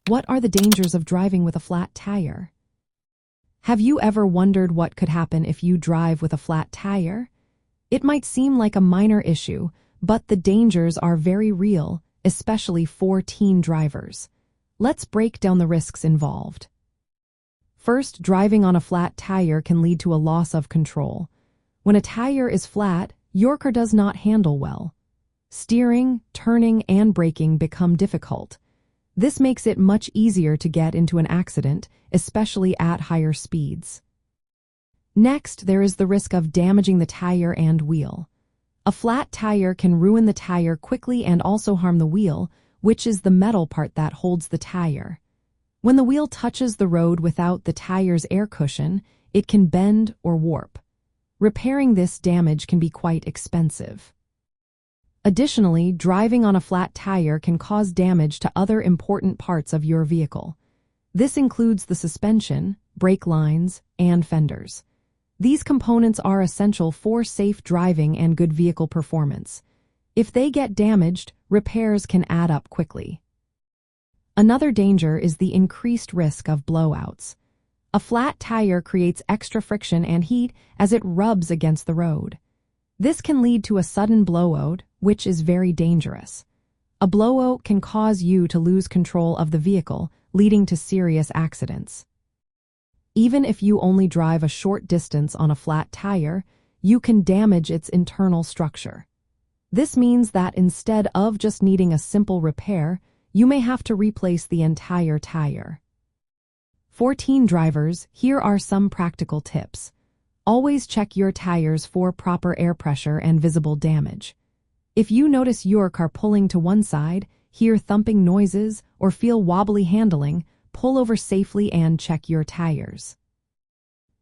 What are the dangers of driving with a flat tire? Have you ever wondered what could happen if you drive with a flat tire? It might seem like a minor issue, but the dangers are very real, especially for teen drivers. Let's break down the risks involved. First, driving on a flat tire can lead to a loss of control. When a tire is flat, your car does not handle well. Steering, turning, and braking become difficult. This makes it much easier to get into an accident, especially at higher speeds. Next, there is the risk of damaging the tire and wheel. A flat tire can ruin the tire quickly and also harm the wheel, which is the metal part that holds the tire. When the wheel touches the road without the tire's air cushion, it can bend or warp. Repairing this damage can be quite expensive. Additionally, driving on a flat tire can cause damage to other important parts of your vehicle. This includes the suspension, brake lines, and fenders. These components are essential for safe driving and good vehicle performance. If they get damaged, repairs can add up quickly. Another danger is the increased risk of blowouts. A flat tire creates extra friction and heat as it rubs against the road. This can lead to a sudden blowout, which is very dangerous. A blowout can cause you to lose control of the vehicle, leading to serious accidents. Even if you only drive a short distance on a flat tire, you can damage its internal structure. This means that instead of just needing a simple repair, you may have to replace the entire tire. For teen drivers, here are some practical tips. Always check your tires for proper air pressure and visible damage. If you notice your car pulling to one side, hear thumping noises, or feel wobbly handling, pull over safely and check your tires.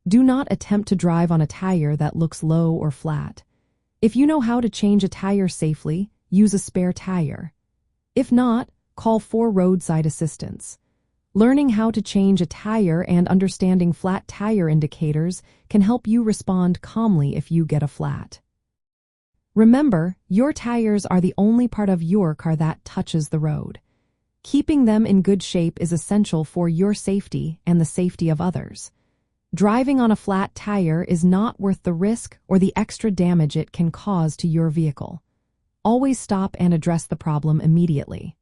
Do not attempt to drive on a tire that looks low or flat. If you know how to change a tire safely, use a spare tire. If not, call for roadside assistance. Learning how to change a tire and understanding flat tire indicators can help you respond calmly if you get a flat. Remember, your tires are the only part of your car that touches the road. Keeping them in good shape is essential for your safety and the safety of others. Driving on a flat tire is not worth the risk or the extra damage it can cause to your vehicle. Always stop and address the problem immediately.